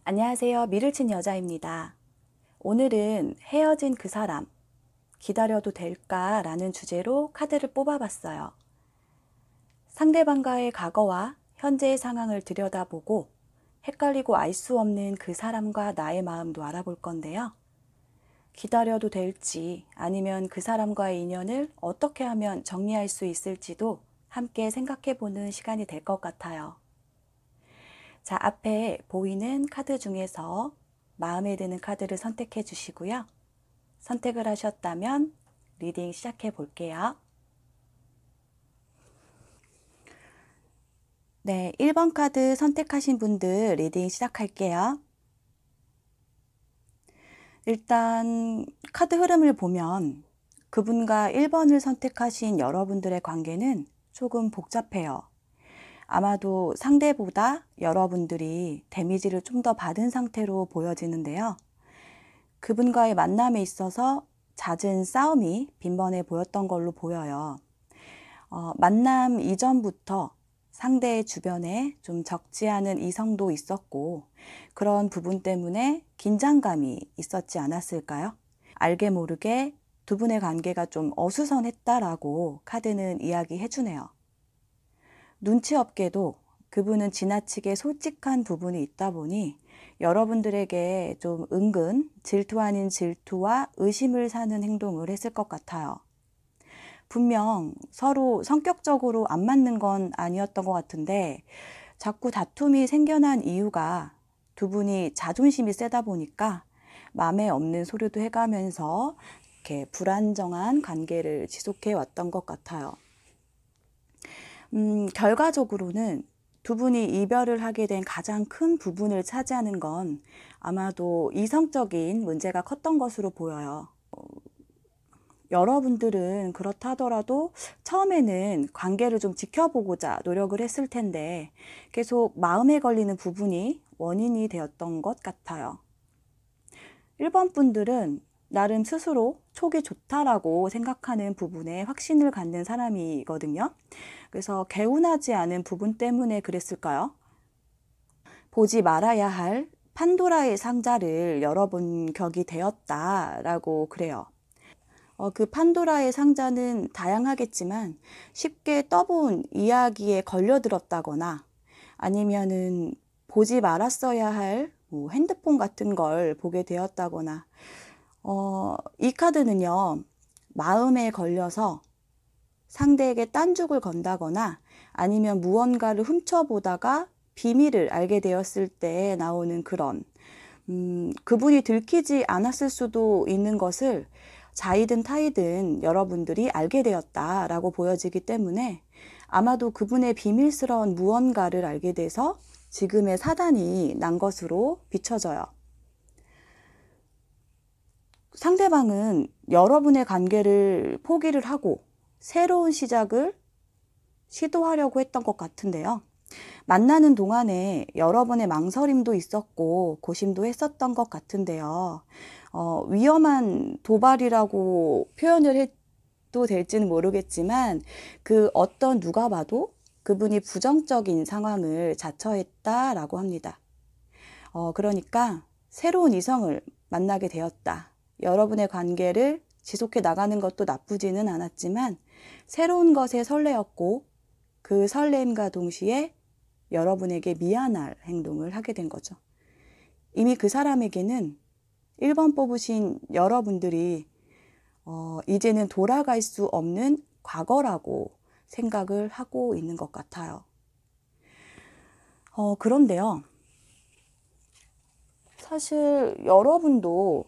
안녕하세요. 미를 친 여자입니다. 오늘은 헤어진 그 사람, 기다려도 될까? 라는 주제로 카드를 뽑아봤어요. 상대방과의 과거와 현재의 상황을 들여다보고 헷갈리고 알 수 없는 그 사람과 나의 마음도 알아볼 건데요. 기다려도 될지 아니면 그 사람과의 인연을 어떻게 하면 정리할 수 있을지도 함께 생각해보는 시간이 될 것 같아요. 자, 앞에 보이는 카드 중에서 마음에 드는 카드를 선택해 주시고요. 선택을 하셨다면 리딩 시작해 볼게요. 네, 1번 카드 선택하신 분들 리딩 시작할게요. 일단 카드 흐름을 보면 그분과 1번을 선택하신 여러분들의 관계는 조금 복잡해요. 아마도 상대보다 여러분들이 데미지를 좀 더 받은 상태로 보여지는데요. 그분과의 만남에 있어서 잦은 싸움이 빈번해 보였던 걸로 보여요. 만남 이전부터 상대의 주변에 좀 적지 않은 이성도 있었고 그런 부분 때문에 긴장감이 있었지 않았을까요? 알게 모르게 두 분의 관계가 좀 어수선했다라고 카드는 이야기해 주네요. 눈치 없게도 그분은 지나치게 솔직한 부분이 있다 보니 여러분들에게 좀 은근 질투 아닌 질투와 의심을 사는 행동을 했을 것 같아요. 분명 서로 성격적으로 안 맞는 건 아니었던 것 같은데 자꾸 다툼이 생겨난 이유가 두 분이 자존심이 세다 보니까 마음에 없는 소리도 해가면서 이렇게 불안정한 관계를 지속해 왔던 것 같아요. 결과적으로는 두 분이 이별을 하게 된 가장 큰 부분을 차지하는 건 아마도 이성적인 문제가 컸던 것으로 보여요. 여러분들은 그렇다 하더라도 처음에는 관계를 좀 지켜보고자 노력을 했을 텐데 계속 마음에 걸리는 부분이 원인이 되었던 것 같아요. 1번 분들은 나름 스스로 촉이 좋다라고 생각하는 부분에 확신을 갖는 사람이거든요. 그래서 개운하지 않은 부분 때문에 그랬을까요? 보지 말아야 할 판도라의 상자를 열어본 격이 되었다라고 그래요. 그 판도라의 상자는 다양하겠지만 쉽게 떠본 이야기에 걸려들었다거나 아니면은 보지 말았어야 할 핸드폰 같은 걸 보게 되었다거나 이 카드는요, 마음에 걸려서 상대에게 딴죽을 건다거나 아니면 무언가를 훔쳐보다가 비밀을 알게 되었을 때 나오는 그런 그분이 들키지 않았을 수도 있는 것을 자이든 타이든 여러분들이 알게 되었다라고 보여지기 때문에 아마도 그분의 비밀스러운 무언가를 알게 돼서 지금의 사단이 난 것으로 비춰져요. 상대방은 여러분의 관계를 포기를 하고 새로운 시작을 시도하려고 했던 것 같은데요. 만나는 동안에 여러분의 망설임도 있었고 고심도 했었던 것 같은데요. 위험한 도발이라고 표현을 해도 될지는 모르겠지만 그 어떤 누가 봐도 그분이 부정적인 상황을 자처했다라고 합니다. 그러니까 새로운 이성을 만나게 되었다. 여러분의 관계를 지속해 나가는 것도 나쁘지는 않았지만 새로운 것에 설레었고 그 설렘과 동시에 여러분에게 미안할 행동을 하게 된 거죠. 이미 그 사람에게는 1번 뽑으신 여러분들이 이제는 돌아갈 수 없는 과거라고 생각을 하고 있는 것 같아요. 그런데요. 사실 여러분도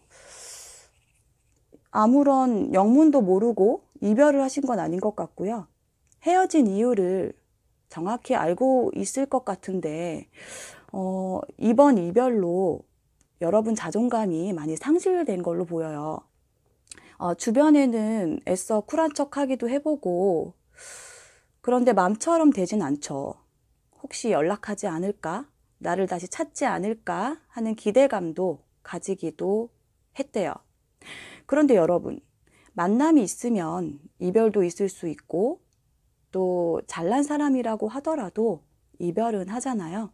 아무런 영문도 모르고 이별을 하신 건 아닌 것 같고요. 헤어진 이유를 정확히 알고 있을 것 같은데 이번 이별로 여러분 자존감이 많이 상실된 걸로 보여요. 주변에는 애써 쿨한 척 하기도 해보고 그런데 마음처럼 되진 않죠. 혹시 연락하지 않을까? 나를 다시 찾지 않을까? 하는 기대감도 가지기도 했대요. 그런데 여러분, 만남이 있으면 이별도 있을 수 있고 또 잘난 사람이라고 하더라도 이별은 하잖아요.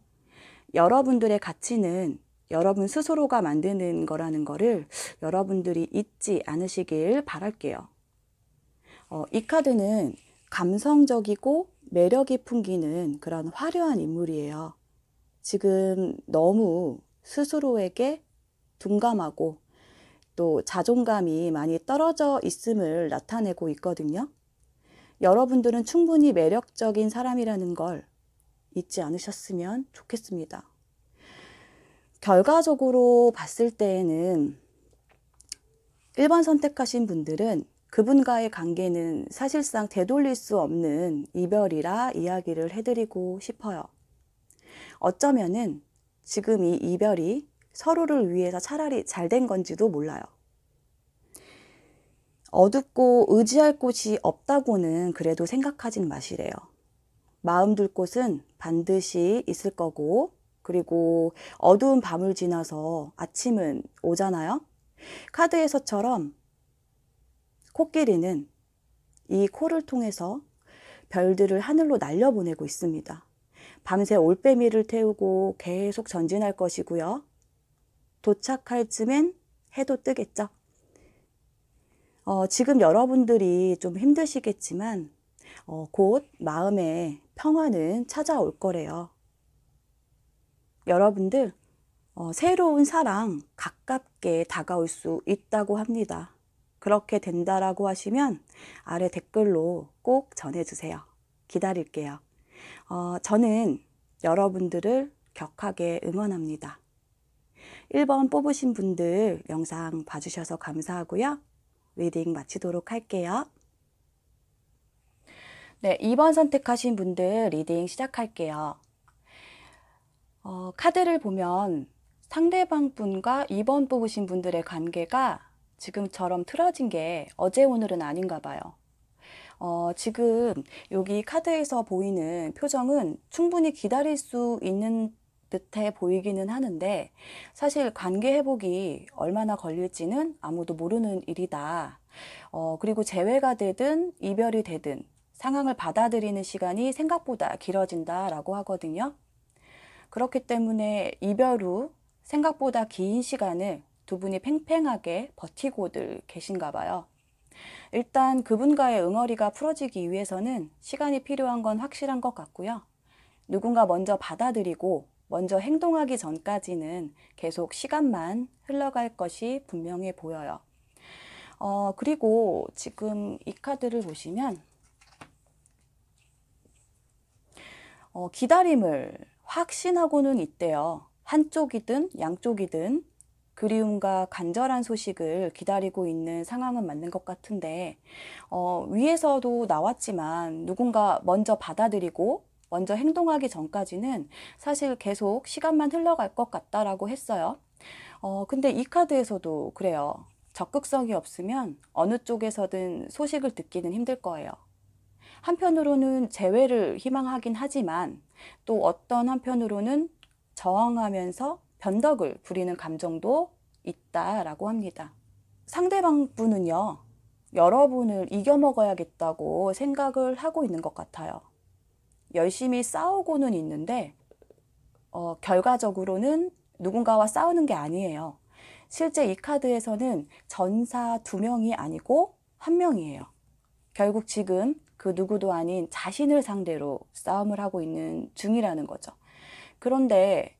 여러분들의 가치는 여러분 스스로가 만드는 거라는 거를 여러분들이 잊지 않으시길 바랄게요. 이 카드는 감성적이고 매력이 풍기는 그런 화려한 인물이에요. 지금 너무 스스로에게 둔감하고 또 자존감이 많이 떨어져 있음을 나타내고 있거든요. 여러분들은 충분히 매력적인 사람이라는 걸 잊지 않으셨으면 좋겠습니다. 결과적으로 봤을 때에는 1번 선택하신 분들은 그분과의 관계는 사실상 되돌릴 수 없는 이별이라 이야기를 해드리고 싶어요. 어쩌면은 지금 이 이별이 서로를 위해서 차라리 잘 된 건지도 몰라요. 어둡고 의지할 곳이 없다고는 그래도 생각하진 마시래요. 마음 둘 곳은 반드시 있을 거고, 그리고 어두운 밤을 지나서 아침은 오잖아요. 카드에서처럼 코끼리는 이 코를 통해서 별들을 하늘로 날려보내고 있습니다. 밤새 올빼미를 태우고 계속 전진할 것이고요. 도착할 즈엔 해도 뜨겠죠. 지금 여러분들이 좀 힘드시겠지만 곧 마음의 평화는 찾아올 거래요. 여러분들 새로운 사랑 가깝게 다가올 수 있다고 합니다. 그렇게 된다라고 하시면 아래 댓글로 꼭 전해주세요. 기다릴게요. 저는 여러분들을 격하게 응원합니다. 1번 뽑으신 분들 영상 봐주셔서 감사하고요. 리딩 마치도록 할게요. 네, 2번 선택하신 분들 리딩 시작할게요. 카드를 보면 상대방 분과 2번 뽑으신 분들의 관계가 지금처럼 틀어진 게 어제 오늘은 아닌가 봐요. 지금 여기 카드에서 보이는 표정은 충분히 기다릴 수 있는 듯해 보이기는 하는데 사실 관계 회복이 얼마나 걸릴지는 아무도 모르는 일이다. 그리고 재회가 되든 이별이 되든 상황을 받아들이는 시간이 생각보다 길어진다라고 하거든요. 그렇기 때문에 이별 후 생각보다 긴 시간을 두 분이 팽팽하게 버티고들 계신가 봐요. 일단 그분과의 응어리가 풀어지기 위해서는 시간이 필요한 건 확실한 것 같고요. 누군가 먼저 받아들이고 먼저 행동하기 전까지는 계속 시간만 흘러갈 것이 분명해 보여요. 그리고 지금 이 카드를 보시면 기다림을 확신하고는 있대요. 한쪽이든 양쪽이든 그리움과 간절한 소식을 기다리고 있는 상황은 맞는 것 같은데 위에서도 나왔지만 누군가 먼저 받아들이고 먼저 행동하기 전까지는 사실 계속 시간만 흘러갈 것 같다라고 했어요. 근데 이 카드에서도 그래요. 적극성이 없으면 어느 쪽에서든 소식을 듣기는 힘들 거예요. 한편으로는 재회를 희망하긴 하지만 또 어떤 한편으로는 저항하면서 변덕을 부리는 감정도 있다라고 합니다. 상대방 분은요, 여러분을 이겨먹어야겠다고 생각을 하고 있는 것 같아요. 열심히 싸우고는 있는데 결과적으로는 누군가와 싸우는 게 아니에요. 실제 이 카드에서는 전사 2명이 아니고 1명이에요. 결국 지금 그 누구도 아닌 자신을 상대로 싸움을 하고 있는 중이라는 거죠. 그런데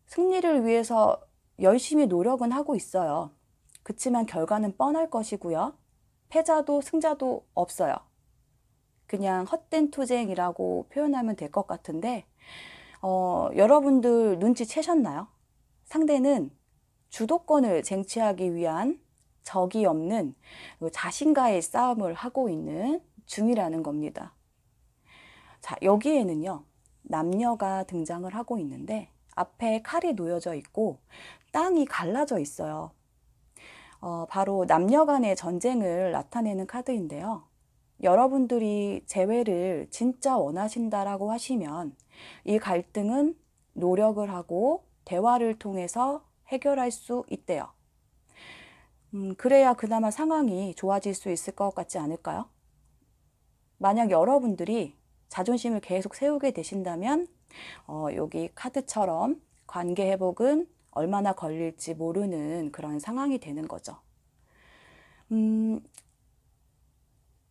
승리를 위해서 열심히 노력은 하고 있어요. 그치만 결과는 뻔할 것이고요. 패자도 승자도 없어요. 그냥 헛된 투쟁이라고 표현하면 될 것 같은데 여러분들 눈치채셨나요? 상대는 주도권을 쟁취하기 위한 적이 없는 자신과의 싸움을 하고 있는 중이라는 겁니다. 자, 여기에는요, 남녀가 등장을 하고 있는데 앞에 칼이 놓여져 있고 땅이 갈라져 있어요. 바로 남녀 간의 전쟁을 나타내는 카드인데요. 여러분들이 재회를 진짜 원하신다라고 하시면 이 갈등은 노력을 하고 대화를 통해서 해결할 수 있대요. 그래야 그나마 상황이 좋아질 수 있을 것 같지 않을까요? 만약 여러분들이 자존심을 계속 세우게 되신다면 여기 카드처럼 관계 회복은 얼마나 걸릴지 모르는 그런 상황이 되는 거죠.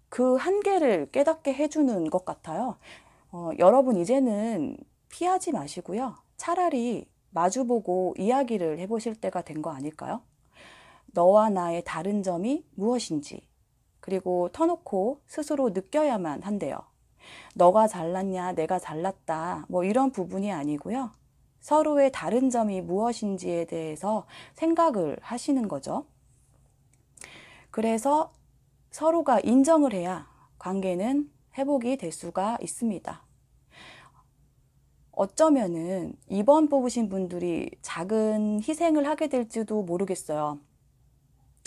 그 한계를 깨닫게 해주는 것 같아요. 여러분 이제는 피하지 마시고요. 차라리 마주보고 이야기를 해보실 때가 된 거 아닐까요? 너와 나의 다른 점이 무엇인지, 그리고 터놓고 스스로 느껴야만 한대요. 너가 잘났냐, 내가 잘났다, 뭐 이런 부분이 아니고요. 서로의 다른 점이 무엇인지에 대해서 생각을 하시는 거죠. 그래서 서로가 인정을 해야 관계는 회복이 될 수가 있습니다. 어쩌면은 2번 뽑으신 분들이 작은 희생을 하게 될지도 모르겠어요.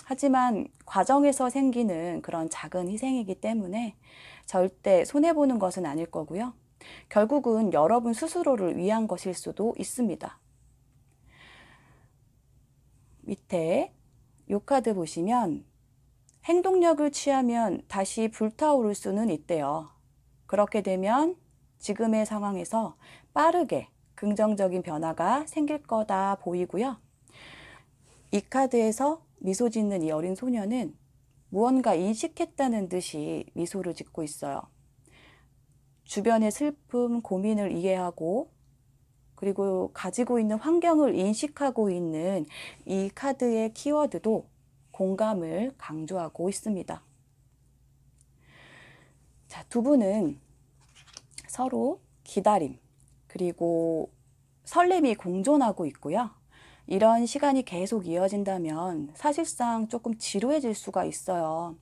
하지만 과정에서 생기는 그런 작은 희생이기 때문에 절대 손해보는 것은 아닐 거고요. 결국은 여러분 스스로를 위한 것일 수도 있습니다. 밑에 이 카드 보시면 행동력을 취하면 다시 불타오를 수는 있대요. 그렇게 되면 지금의 상황에서 빠르게 긍정적인 변화가 생길 거다 보이고요. 이 카드에서 미소 짓는 이 어린 소녀는 무언가 인식했다는 듯이 미소를 짓고 있어요. 주변의 슬픔, 고민을 이해하고 그리고 가지고 있는 환경을 인식하고 있는 이 카드의 키워드도 공감을 강조하고 있습니다. 자, 두 분은 서로 기다림, 그리고 설렘이 공존하고 있고요. 이런 시간이 계속 이어진다면 사실상 조금 지루해질 수가 있어요.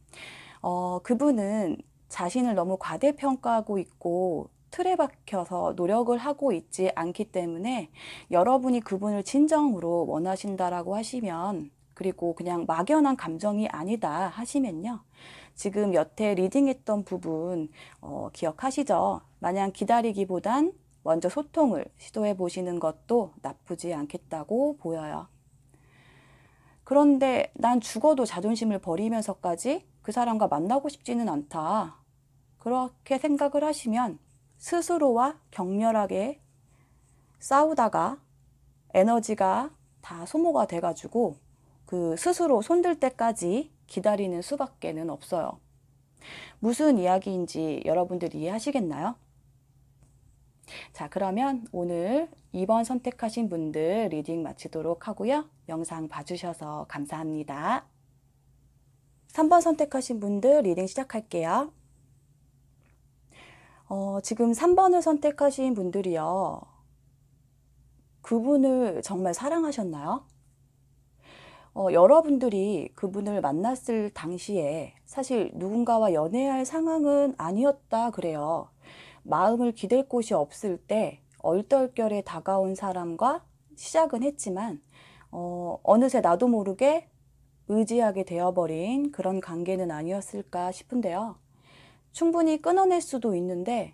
그분은 자신을 너무 과대평가하고 있고 틀에 박혀서 노력을 하고 있지 않기 때문에 여러분이 그분을 진정으로 원하신다라고 하시면, 그리고 그냥 막연한 감정이 아니다 하시면요. 지금 여태 리딩했던 부분 기억하시죠? 마냥 기다리기보단 먼저 소통을 시도해 보시는 것도 나쁘지 않겠다고 보여요. 그런데 난 죽어도 자존심을 버리면서까지 그 사람과 만나고 싶지는 않다. 그렇게 생각을 하시면 스스로와 격렬하게 싸우다가 에너지가 다 소모가 돼가지고 그 스스로 손들 때까지 기다리는 수밖에는 없어요. 무슨 이야기인지 여러분들이 이해하시겠나요? 자, 그러면 오늘 2번 선택하신 분들 리딩 마치도록 하고요. 영상 봐주셔서 감사합니다. 3번 선택하신 분들 리딩 시작할게요. 지금 3번을 선택하신 분들이요. 그분을 정말 사랑하셨나요? 여러분들이 그분을 만났을 당시에 사실 누군가와 연애할 상황은 아니었다 그래요. 마음을 기댈 곳이 없을 때 얼떨결에 다가온 사람과 시작은 했지만 어느새 나도 모르게 의지하게 되어버린 그런 관계는 아니었을까 싶은데요. 충분히 끊어낼 수도 있는데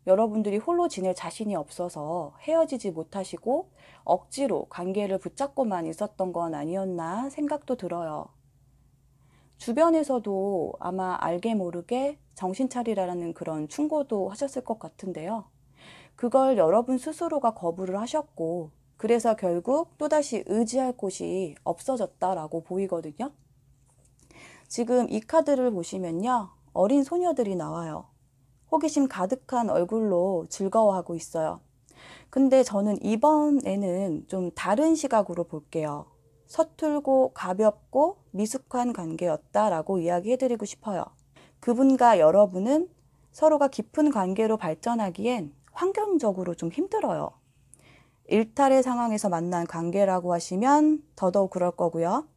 여러분들이 홀로 지낼 자신이 없어서 헤어지지 못하시고 억지로 관계를 붙잡고만 있었던 건 아니었나 생각도 들어요. 주변에서도 아마 알게 모르게 정신 차리라는 그런 충고도 하셨을 것 같은데요. 그걸 여러분 스스로가 거부를 하셨고, 그래서 결국 또다시 의지할 곳이 없어졌다라고 보이거든요. 지금 이 카드를 보시면요. 어린 소녀들이 나와요. 호기심 가득한 얼굴로 즐거워하고 있어요. 근데 저는 이번에는 좀 다른 시각으로 볼게요. 서툴고 가볍고 미숙한 관계였다라고 이야기해드리고 싶어요. 그분과 여러분은 서로가 깊은 관계로 발전하기엔 환경적으로 좀 힘들어요. 일탈의 상황에서 만난 관계라고 하시면 더더욱 그럴 거고요.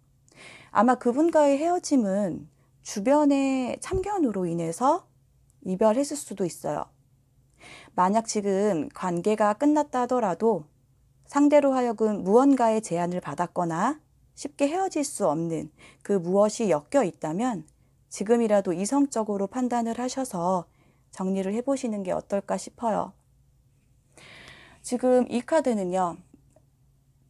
아마 그분과의 헤어짐은 주변의 참견으로 인해서 이별했을 수도 있어요. 만약 지금 관계가 끝났다 하더라도 상대로 하여금 무언가의 제안을 받았거나 쉽게 헤어질 수 없는 그 무엇이 엮여 있다면 지금이라도 이성적으로 판단을 하셔서 정리를 해보시는 게 어떨까 싶어요. 지금 이 카드는요.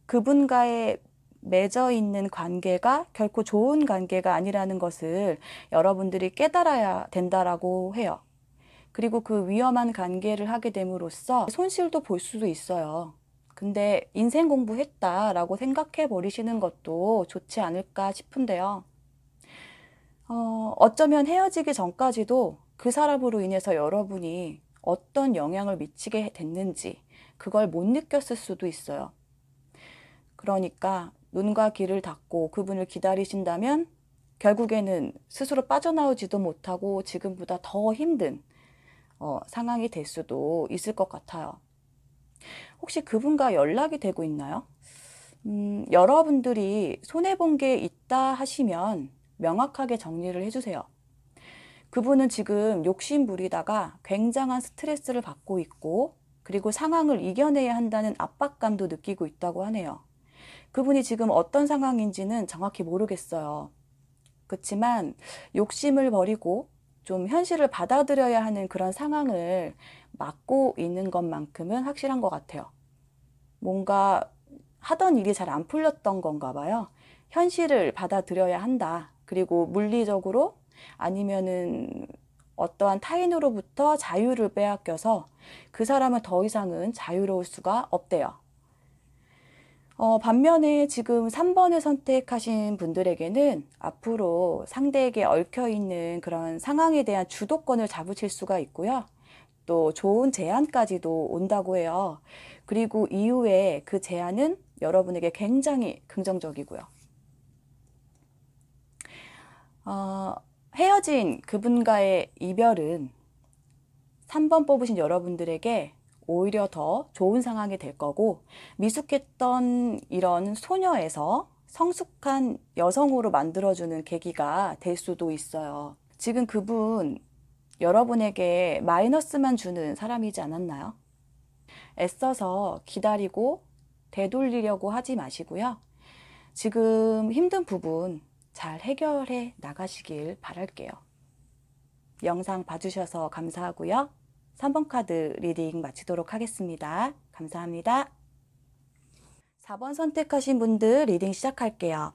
그분과의 맺어 있는 관계가 결코 좋은 관계가 아니라는 것을 여러분들이 깨달아야 된다라고 해요. 그리고 그 위험한 관계를 하게 됨으로써 손실도 볼 수도 있어요. 근데 인생 공부했다라고 생각해 버리시는 것도 좋지 않을까 싶은데요. 어쩌면 헤어지기 전까지도 그 사람으로 인해서 여러분이 어떤 영향을 미치게 됐는지 그걸 못 느꼈을 수도 있어요. 그러니까 눈과 귀를 닫고 그분을 기다리신다면 결국에는 스스로 빠져나오지도 못하고 지금보다 더 힘든 상황이 될 수도 있을 것 같아요. 혹시 그분과 연락이 되고 있나요? 여러분들이 손해본 게 있다 하시면 명확하게 정리를 해주세요. 그분은 지금 욕심 부리다가 굉장한 스트레스를 받고 있고 그리고 상황을 이겨내야 한다는 압박감도 느끼고 있다고 하네요. 그분이 지금 어떤 상황인지는 정확히 모르겠어요. 그렇지만 욕심을 버리고 좀 현실을 받아들여야 하는 그런 상황을 맞고 있는 것만큼은 확실한 것 같아요. 뭔가 하던 일이 잘 안 풀렸던 건가 봐요. 현실을 받아들여야 한다. 그리고 물리적으로 아니면은 어떠한 타인으로부터 자유를 빼앗겨서 그 사람은 더 이상은 자유로울 수가 없대요. 반면에 지금 3번을 선택하신 분들에게는 앞으로 상대에게 얽혀있는 그런 상황에 대한 주도권을 잡으실 수가 있고요. 또 좋은 제안까지도 온다고 해요. 그리고 이후에 그 제안은 여러분에게 굉장히 긍정적이고요. 헤어진 그분과의 이별은 3번 뽑으신 여러분들에게 오히려 더 좋은 상황이 될 거고 미숙했던 이런 소녀에서 성숙한 여성으로 만들어주는 계기가 될 수도 있어요. 지금 그분 여러분에게 마이너스만 주는 사람이지 않았나요? 애써서 기다리고 되돌리려고 하지 마시고요. 지금 힘든 부분 잘 해결해 나가시길 바랄게요. 영상 봐주셔서 감사하고요. 3번 카드 리딩 마치도록 하겠습니다. 감사합니다. 4번 선택하신 분들 리딩 시작할게요.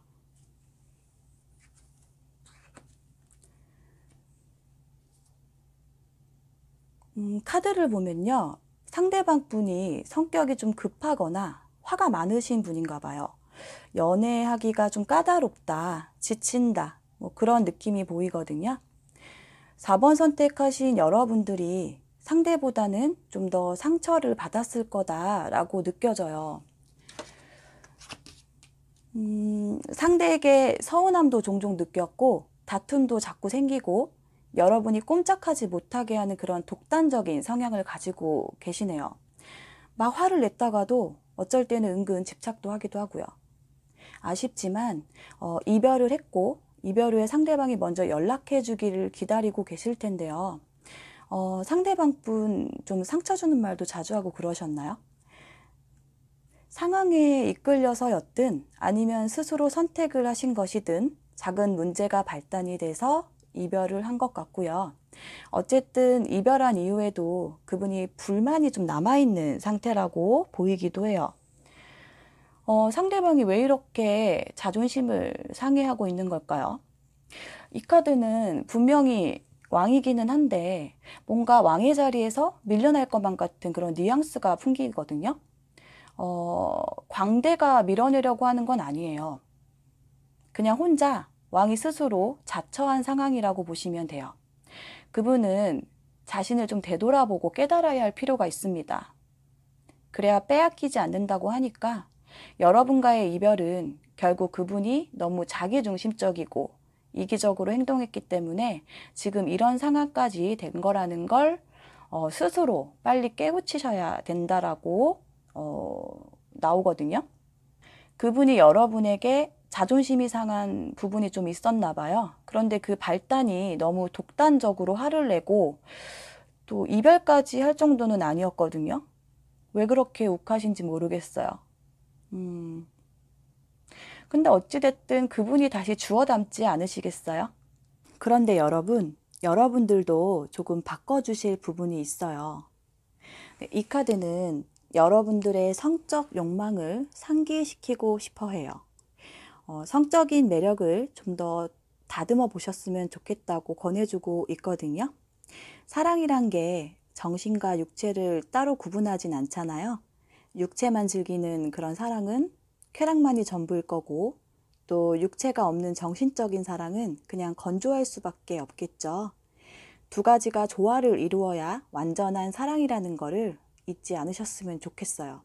카드를 보면요. 상대방 분이 성격이 좀 급하거나 화가 많으신 분인가 봐요. 연애하기가 좀 까다롭다, 지친다, 뭐 그런 느낌이 보이거든요. 4번 선택하신 여러분들이 상대보다는 좀 더 상처를 받았을 거다라고 느껴져요. 상대에게 서운함도 종종 느꼈고 다툼도 자꾸 생기고 여러분이 꼼짝하지 못하게 하는 그런 독단적인 성향을 가지고 계시네요. 막 화를 냈다가도 어쩔 때는 은근 집착도 하기도 하고요. 아쉽지만 이별을 했고 이별 후에 상대방이 먼저 연락해 주기를 기다리고 계실 텐데요. 상대방 분 좀 상처 주는 말도 자주 하고 그러셨나요? 상황에 이끌려서였든 아니면 스스로 선택을 하신 것이든 작은 문제가 발단이 돼서 이별을 한 것 같고요. 어쨌든 이별한 이후에도 그분이 불만이 좀 남아있는 상태라고 보이기도 해요. 상대방이 왜 이렇게 자존심을 상해하고 있는 걸까요? 이 카드는 분명히 왕이기는 한데 뭔가 왕의 자리에서 밀려날 것만 같은 그런 뉘앙스가 풍기거든요. 광대가 밀어내려고 하는 건 아니에요. 그냥 혼자 왕이 스스로 자처한 상황이라고 보시면 돼요. 그분은 자신을 좀 되돌아보고 깨달아야 할 필요가 있습니다. 그래야 빼앗기지 않는다고 하니까 여러분과의 이별은 결국 그분이 너무 자기중심적이고 이기적으로 행동했기 때문에 지금 이런 상황까지 된 거라는 걸 스스로 빨리 깨우치셔야 된다라고 나오거든요. 그분이 여러분에게 자존심이 상한 부분이 좀 있었나 봐요. 그런데 그 발단이 너무 독단적으로 화를 내고 또 이별까지 할 정도는 아니었거든요. 왜 그렇게 욱하신지 모르겠어요. 근데 어찌됐든 그분이 다시 주워 담지 않으시겠어요? 그런데 여러분들도 조금 바꿔주실 부분이 있어요. 이 카드는 여러분들의 성적 욕망을 상기시키고 싶어 해요. 성적인 매력을 좀 더 다듬어 보셨으면 좋겠다고 권해주고 있거든요. 사랑이란 게 정신과 육체를 따로 구분하진 않잖아요. 육체만 즐기는 그런 사랑은 쾌락만이 전부일 거고, 또 육체가 없는 정신적인 사랑은 그냥 건조할 수밖에 없겠죠. 두 가지가 조화를 이루어야 완전한 사랑이라는 거를 잊지 않으셨으면 좋겠어요.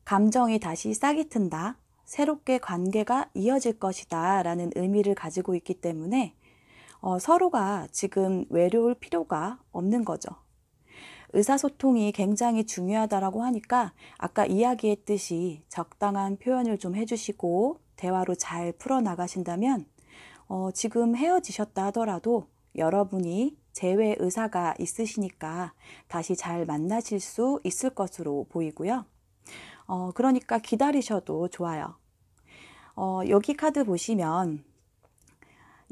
감정이 다시 싹이 튼다, 새롭게 관계가 이어질 것이다 라는 의미를 가지고 있기 때문에 서로가 지금 외로울 필요가 없는 거죠. 의사소통이 굉장히 중요하다라고 하니까 아까 이야기했듯이 적당한 표현을 좀 해주시고 대화로 잘 풀어나가신다면 지금 헤어지셨다 하더라도 여러분이 재회 의사가 있으시니까 다시 잘 만나실 수 있을 것으로 보이고요. 그러니까 기다리셔도 좋아요. 여기 카드 보시면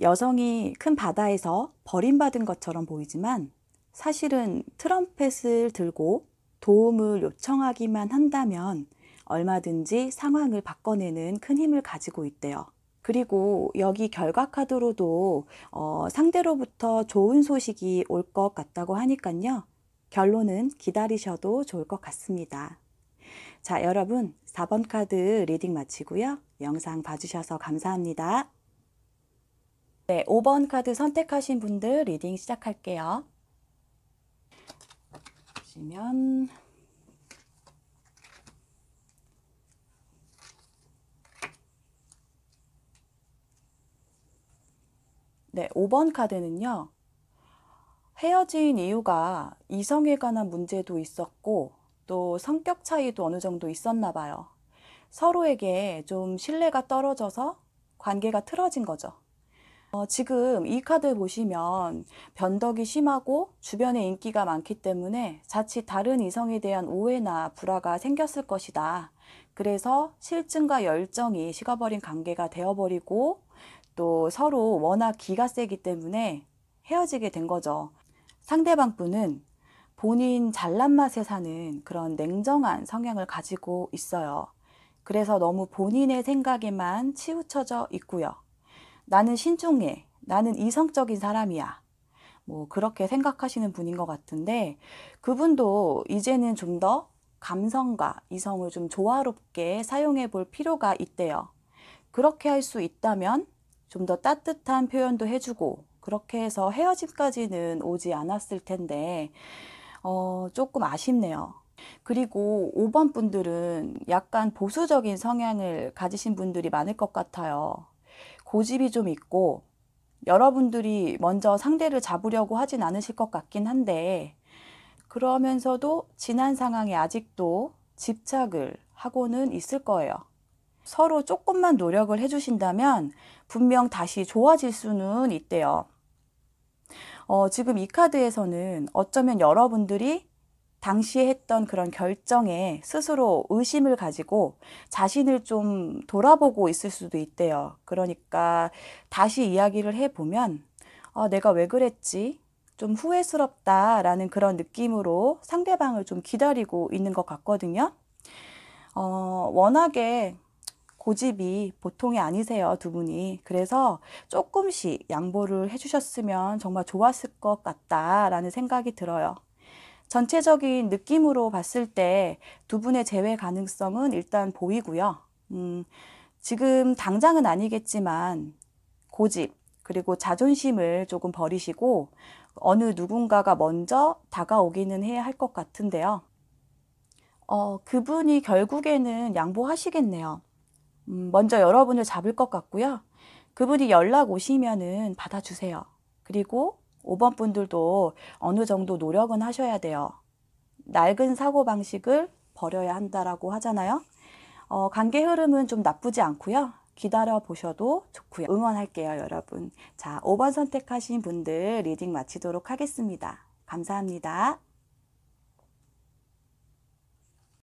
여성이 큰 바다에서 버림받은 것처럼 보이지만 사실은 트럼펫을 들고 도움을 요청하기만 한다면 얼마든지 상황을 바꿔내는 큰 힘을 가지고 있대요. 그리고 여기 결과 카드로도 상대로부터 좋은 소식이 올 것 같다고 하니까요. 결론은 기다리셔도 좋을 것 같습니다. 자, 여러분 4번 카드 리딩 마치고요. 영상 봐주셔서 감사합니다. 네, 5번 카드 선택하신 분들 리딩 시작할게요. 보시면 네, 5번 카드는요. 헤어진 이유가 이성에 관한 문제도 있었고 또 성격 차이도 어느 정도 있었나 봐요. 서로에게 좀 신뢰가 떨어져서 관계가 틀어진 거죠. 지금 이 카드 보시면 변덕이 심하고 주변에 인기가 많기 때문에 자칫 다른 이성에 대한 오해나 불화가 생겼을 것이다. 그래서 실증과 열정이 식어버린 관계가 되어버리고 또 서로 워낙 기가 세기 때문에 헤어지게 된 거죠. 상대방 분은 본인 잘난 맛에 사는 그런 냉정한 성향을 가지고 있어요. 그래서 너무 본인의 생각에만 치우쳐져 있고요. 나는 신중해. 나는 이성적인 사람이야. 뭐 그렇게 생각하시는 분인 것 같은데 그분도 이제는 좀 더 감성과 이성을 좀 조화롭게 사용해 볼 필요가 있대요. 그렇게 할 수 있다면 좀 더 따뜻한 표현도 해주고 그렇게 해서 헤어짐까지는 오지 않았을 텐데 조금 아쉽네요. 그리고 5번 분들은 약간 보수적인 성향을 가지신 분들이 많을 것 같아요. 고집이 좀 있고 여러분들이 먼저 상대를 잡으려고 하진 않으실 것 같긴 한데 그러면서도 지난 상황에 아직도 집착을 하고는 있을 거예요. 서로 조금만 노력을 해주신다면 분명 다시 좋아질 수는 있대요. 지금 이 카드에서는 어쩌면 여러분들이 당시에 했던 그런 결정에 스스로 의심을 가지고 자신을 좀 돌아보고 있을 수도 있대요. 그러니까 다시 이야기를 해보면 내가 왜 그랬지? 좀 후회스럽다라는 그런 느낌으로 상대방을 좀 기다리고 있는 것 같거든요. 워낙에 고집이 보통이 아니세요, 두 분이. 그래서 조금씩 양보를 해주셨으면 정말 좋았을 것 같다라는 생각이 들어요. 전체적인 느낌으로 봤을 때 두 분의 재회 가능성은 일단 보이고요. 지금 당장은 아니겠지만 고집 그리고 자존심을 조금 버리시고 어느 누군가가 먼저 다가오기는 해야 할 것 같은데요. 그분이 결국에는 양보하시겠네요. 먼저 여러분을 잡을 것 같고요. 그분이 연락 오시면은 받아주세요. 그리고 5번 분들도 어느 정도 노력은 하셔야 돼요. 낡은 사고방식을 버려야 한다라고 하잖아요. 관계 흐름은 좀 나쁘지 않고요. 기다려 보셔도 좋고요. 응원할게요, 여러분. 자, 5번 선택하신 분들 리딩 마치도록 하겠습니다. 감사합니다.